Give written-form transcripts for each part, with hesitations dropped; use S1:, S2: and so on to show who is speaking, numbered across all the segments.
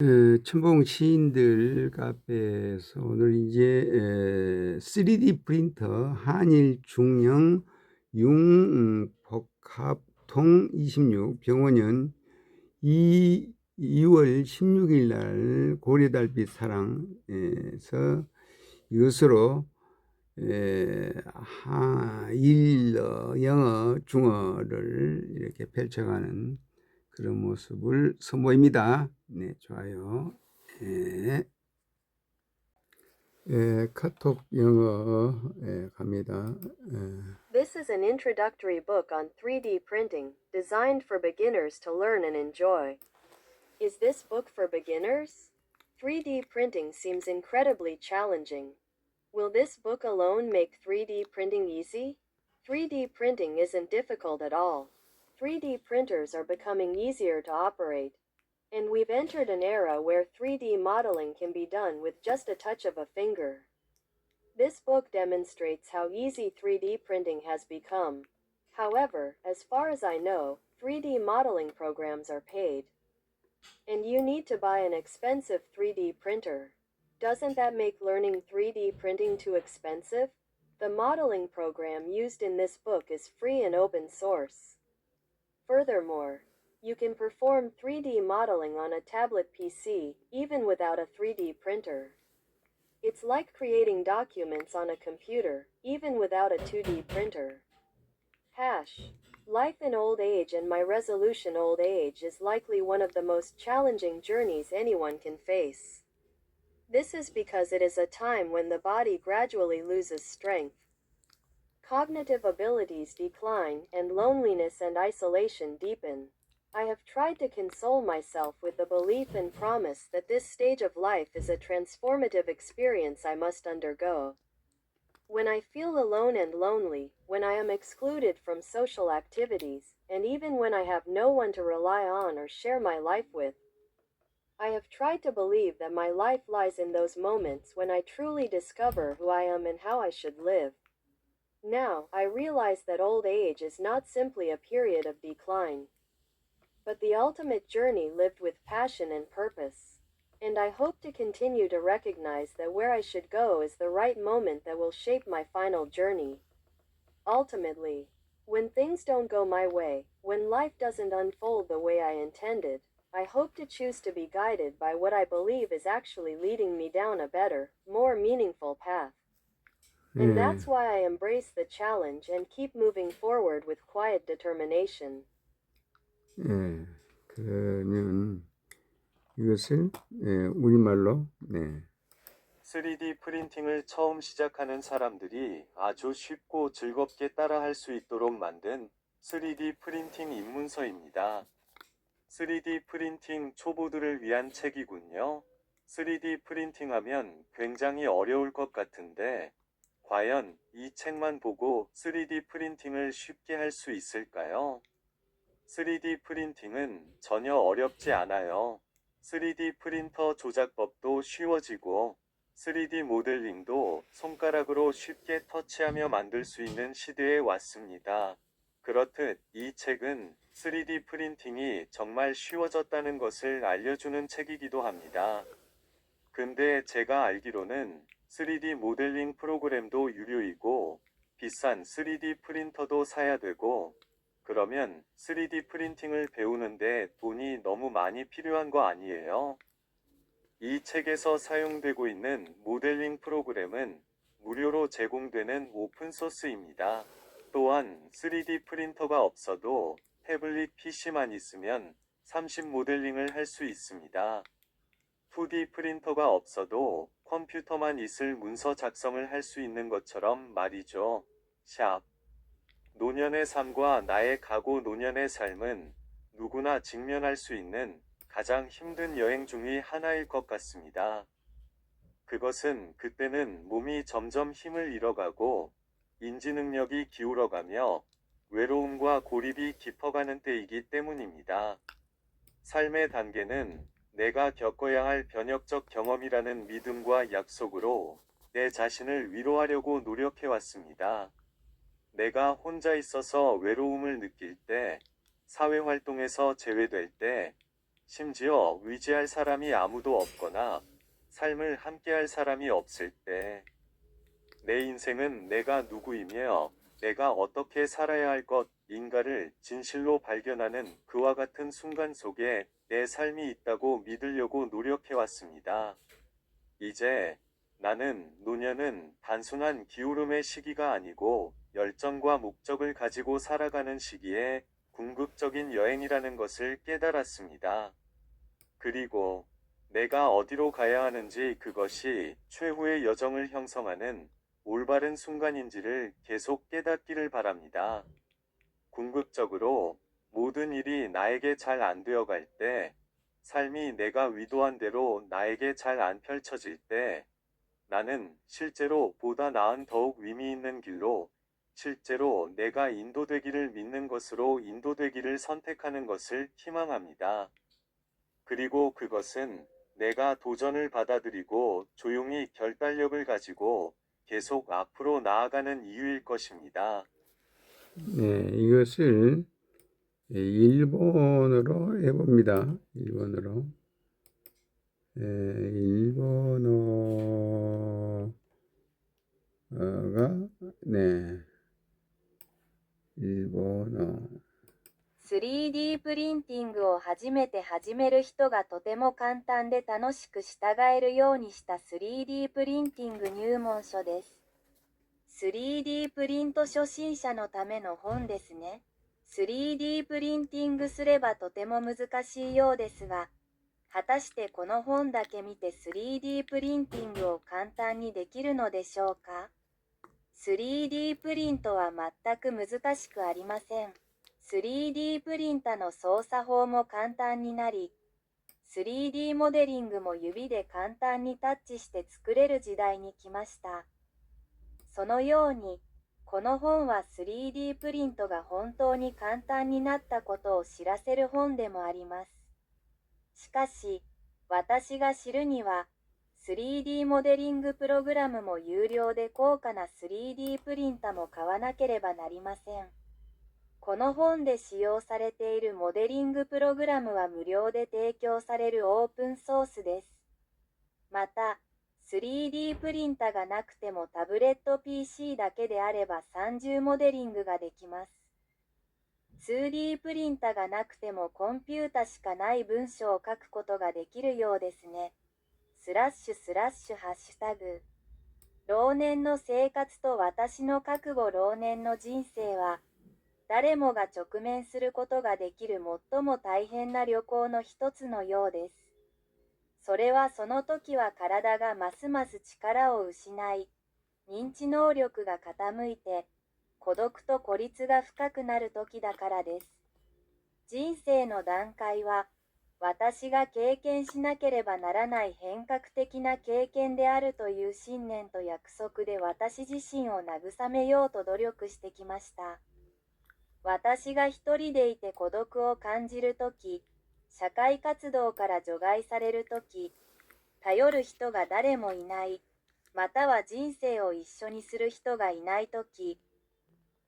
S1: 춘봉 시인들 카페에서 오늘 이제 3D 프린터 한일 중령 융복합통 26 병원연 2월 16일 날 고려달빛 사랑에서 이것으로 영어, 중어를 이렇게 펼쳐가는 그런 모습을 선보입니다. 네, 좋아요. 네. 카톡 영어 갑니다.
S2: This is an introductory book on 3D printing, designed for beginners to learn and enjoy. Is this book for beginners? 3D printing seems incredibly challenging. Will this book alone make 3D printing easy? 3D printing isn't difficult at all. 3D printers are becoming easier to operate. And we've entered an era where 3D modeling can be done with just a touch of a finger. This book demonstrates how easy 3D printing has become. However, as far as I know, 3D modeling programs are paid. And you need to buy an expensive 3D printer. Doesn't that make learning 3D printing too expensive? The modeling program used in this book is free and open source. Furthermore, you can perform 3D modeling on a tablet PC, even without a 3D printer. It's like creating documents on a computer, even without a 2D printer. Life in old age and my resolution old age is likely one of the most challenging journeys anyone can face. This is because it is a time when the body gradually loses strength. Cognitive abilities decline, and loneliness and isolation deepen. I have tried to console myself with the belief and promise that this stage of life is a transformative experience I must undergo. When I feel alone and lonely, when I am excluded from social activities, and even when I have no one to rely on or share my life with, I have tried to believe that my life lies in those moments when I truly discover who I am and how I should live. Now, I realize that old age is not simply a period of decline, but the ultimate journey lived with passion and purpose. And I hope to continue to recognize that where I should go is the right moment that will shape my final journey. Ultimately, when things don't go my way, when life doesn't unfold the way I intended, I hope to choose to be guided by what I believe is actually leading me down a better, more meaningful path. And that's why I embrace the challenge and keep moving forward with quiet determination.
S1: 그러면 이것을 우리말로
S3: 3D 프린팅을 처음 시작하는 사람들이 아주 쉽고 즐겁게 따라할 수 있도록 만든 3D 프린팅 입문서입니다. 3D 프린팅 초보들을 위한 책이군요. 3D 프린팅하면 굉장히 어려울 것 같은데 과연 이 책만 보고 3D 프린팅을 쉽게 할 수 있을까요? 3D 프린팅은 전혀 어렵지 않아요. 3D 프린터 조작법도 쉬워지고 3D 모델링도 손가락으로 쉽게 터치하며 만들 수 있는 시대에 왔습니다. 그렇듯 이 책은 3D 프린팅이 정말 쉬워졌다는 것을 알려주는 책이기도 합니다. 근데 제가 알기로는 3D 모델링 프로그램도 유료이고 비싼 3D 프린터도 사야 되고 그러면 3D 프린팅을 배우는데 돈이 너무 많이 필요한 거 아니에요? 이 책에서 사용되고 있는 모델링 프로그램은 무료로 제공되는 오픈소스입니다. 또한 3D 프린터가 없어도 태블릿 PC만 있으면 30 모델링을 할 수 있습니다. 2D 프린터가 없어도 컴퓨터만 있을 문서 작성을 할 수 있는 것처럼 말이죠. 노년의 삶과 나의 각오 노년의 삶은 누구나 직면할 수 있는 가장 힘든 여행 중의 하나일 것 같습니다. 그것은 그때는 몸이 점점 힘을 잃어가고 인지 능력이 기울어가며 외로움과 고립이 깊어가는 때이기 때문입니다. 삶의 단계는 내가 겪어야 할 변혁적 경험이라는 믿음과 약속으로 내 자신을 위로하려고 노력해왔습니다. 내가 혼자 있어서 외로움을 느낄 때, 사회활동에서 제외될 때, 심지어 의지할 사람이 아무도 없거나 삶을 함께할 사람이 없을 때, 내 인생은 내가 누구이며 내가 어떻게 살아야 할 것인가를 진실로 발견하는 그와 같은 순간 속에 내 삶이 있다고 믿으려고 노력해왔습니다. 이제 나는 노년은 단순한 기울음의 시기가 아니고 열정과 목적을 가지고 살아가는 시기에 궁극적인 여행이라는 것을 깨달았습니다. 그리고 내가 어디로 가야 하는지, 그것이 최후의 여정을 형성하는 올바른 순간인지를 계속 깨닫기를 바랍니다. 궁극적으로 모든 일이 나에게 잘 안 되어갈 때, 삶이 내가 의도한 대로 나에게 잘 안 펼쳐질 때, 나는 실제로 보다 나은 더욱 의미 있는 길로, 실제로 내가 인도되기를 믿는 것으로 인도되기를 선택하는 것을 희망합니다. 그리고 그것은 내가 도전을 받아들이고 조용히 결단력을 가지고 계속 앞으로 나아가는 이유일 것입니다.
S1: 네, 이것을 일본어로 해봅니다. 일본어로. 일본어가 네, 일본어.
S2: 3D プリンティングを初めて始める人がとても簡単で楽しく従えるようにした 3D プリンティング入門書です。3D プリント初心者のための本ですね。3D プリンティングすればとても難しいようですが、果たしてこの本だけ見て 3D プリンティングを簡単にできるのでしょうか？ 3D プリントは全く難しくありません。3D プリンタの操作法も簡単になり、3D モデリングも指で簡単にタッチして作れる時代に来ました。そのように、この本は 3D プリントが本当に簡単になったことを知らせる本でもあります。しかし、私が知るには、3D モデリングプログラムも有料で高価な 3D プリンタも買わなければなりません。この本で使用されているモデリングプログラムは無料で提供されるオープンソースです。また、3D プリンタがなくてもタブレット PC だけであれば30モデリングができます。2D プリンタがなくてもコンピュータしかない文章を書くことができるようですね。//#老年の生活と私の覚悟。老年の人生は、誰もが直面することができる最も大変な旅行の一つのようです。それはその時は体がますます力を失い、認知能力が傾いて、孤独と孤立が深くなる時だからです。人生の段階は、私が経験しなければならない変革的な経験であるという信念と約束で私自身を慰めようと努力してきました。私が一人でいて孤独を感じるとき、社会活動から除外されるとき、頼る人が誰もいない、または人生を一緒にする人がいないとき、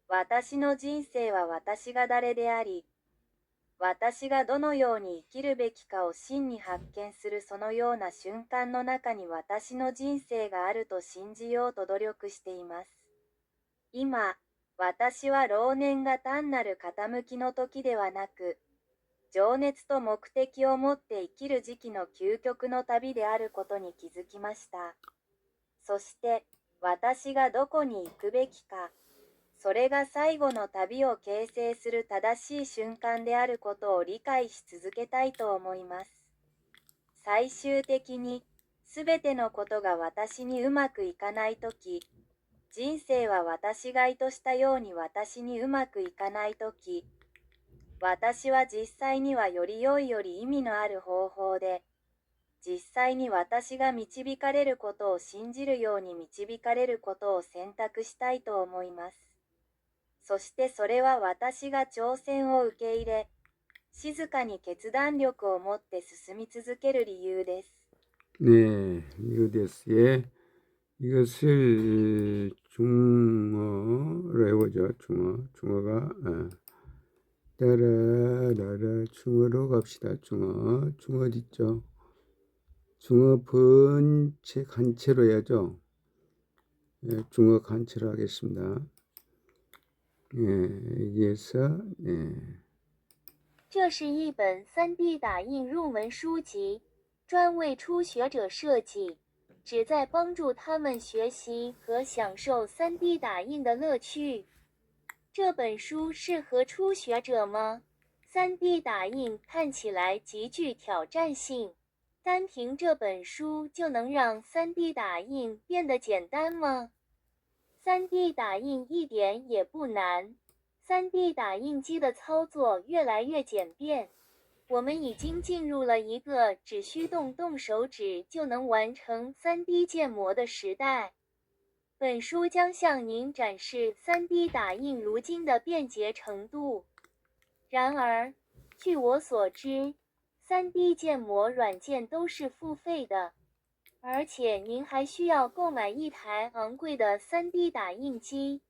S2: 私の人生は私が誰であり、私がどのように生きるべきかを真に発見するそのような瞬間の中に私の人生があると信じようと努力しています。今、私は老年が単なる傾きの時ではなく、情熱と目的を持って生きる時期の究極の旅であることに気づきました。そして、私がどこに行くべきか、それが最後の旅を形成する正しい瞬間であることを理解し続けたいと思います。最終的に、すべてのことが私にうまくいかないとき、人生は私が意図したように私にうまくいかないとき、私は実際にはより良いより意味のある方法で、実際に私が導かれることを信じるように導かれることを選択したいと思います。そしてそれは私が挑戦を受け入れ、静かに決断力を持って進み続ける理由です。
S1: 네, 이거데스. 예, 이것을 중어로 해보죠. 중어가 따라라라 중어로 갑시다. 중어 어디 있죠? 중어 번체 간체로 해야죠. 예, 중어 간체로 하겠습니다. 예, 여기에서 예.
S4: 这是一本 3D 打印入门书籍，专为初学者设计，旨在帮助他们学习和享受 3D 打印的乐趣。这本书适合初学者吗？3D 打印看起来极具挑战性，单凭这本书就能让 3D 打印变得简单吗？3D 打印一点也不难。3D 打印机的操作越来越简便，我们已经进入了一个只需动手指就能完成 3D 建模的时代。本书将向您展示 3D 打印如今的便捷程度。然而，据我所知，3D 建模软件都是付费的，而且您还需要购买一台昂贵的 3D 打印机。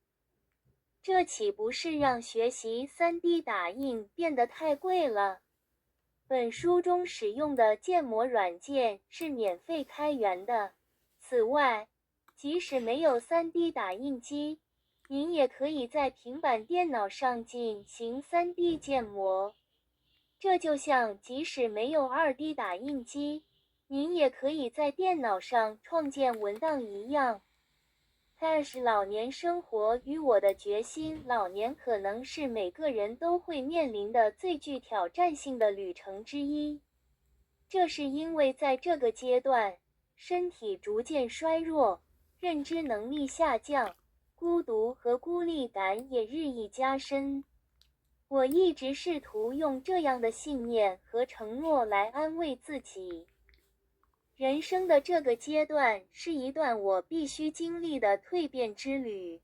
S4: 这岂不是让学习 3D 打印变得太贵了？本书中使用的建模软件是免费开源的。此外，即使没有 3D 打印机，您也可以在平板电脑上进行 3D 建模。这就像即使没有 2D 打印机，您也可以在电脑上创建文档一样。Hash 老年生活与我的决心老年可能是每个人都会面临的最具挑战性的旅程之一。这是因为在这个阶段，身体逐渐衰弱，认知能力下降，孤独和孤立感也日益加深。我一直试图用这样的信念和承诺来安慰自己。人生的这个阶段是一段我必须经历的蜕变之旅。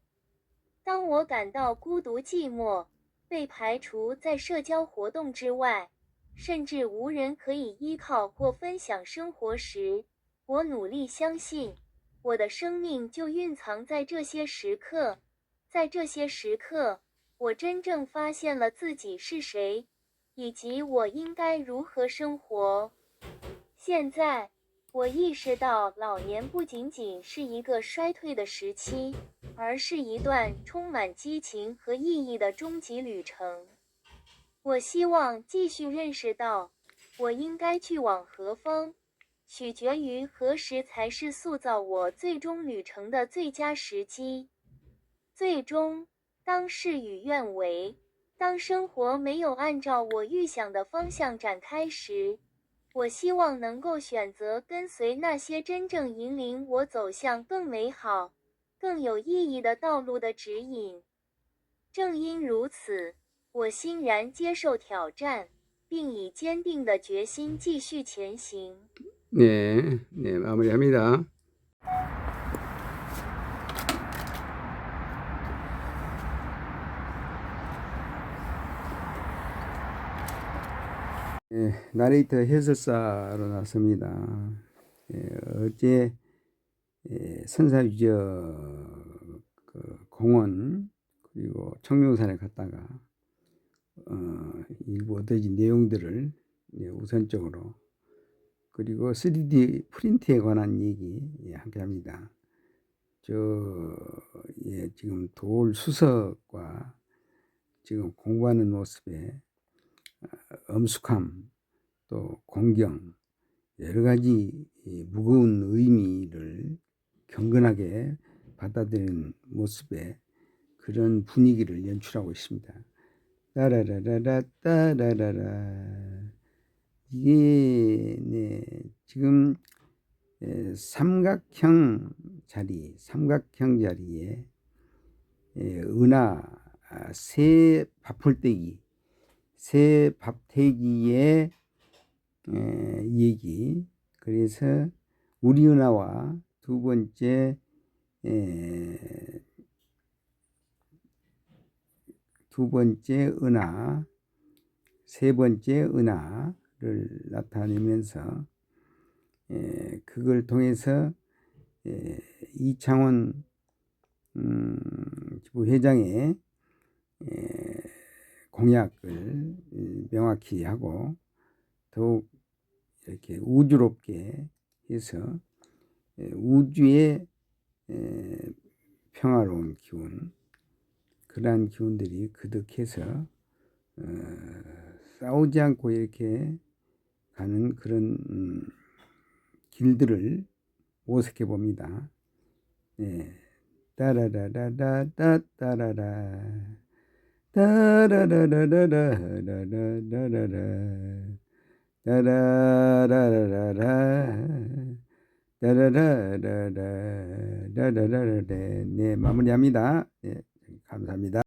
S4: 当我感到孤独寂寞，被排除在社交活动之外，甚至无人可以依靠或分享生活时，我努力相信，我的生命就蕴藏在这些时刻。在这些时刻，我真正发现了自己是谁，以及我应该如何生活。现在，我意识到老年不仅仅是一个衰退的时期，而是一段充满激情和意义的终极旅程。我希望继续认识到，我应该去往何方，取决于何时才是塑造我最终旅程的最佳时机。最终，当事与愿违，当生活没有按照我预想的方向展开时，我希望能够选择跟随那些真正引领我走向更美好、更有意义的道路的指引。正因如此，我欣然接受挑战，并以坚定的决心继续前行。
S1: 네, 마무리합니다. 예, 나레이터 해설사로 나섭니다. 예, 어제 선사유적 공원 그리고 청룡산에 갔다가 일부 얻어진 내용들을 우선적으로 그리고 3D 프린트에 관한 얘기 함께 합니다. 지금 돌 수석과 지금 공부하는 모습에 엄숙함 또 공경 여러 가지 무거운 의미를 경건하게 받아들이는 모습에 그런 분위기를 연출하고 있습니다. 따라라라라 따라라라 이게 지금 삼각형 자리에 은하 새 밥풀떼기의 얘기. 그래서 우리 은하와 두 번째 은하, 세 번째 은하를 나타내면서 그걸 통해서 이창원 부회장의 공약을 명확히 하고 더욱 이렇게 우주롭게 해서 우주의 평화로운 기운, 그러한 기운들이 그득해서 싸우지 않고 이렇게 가는 그런 길들을 모색해 봅니다. 따라라라라따 따라라 따라라라라라라라라라 따라라라라라 따라라라라라라라라. 네, 마무리합니다. 네, 감사합니다.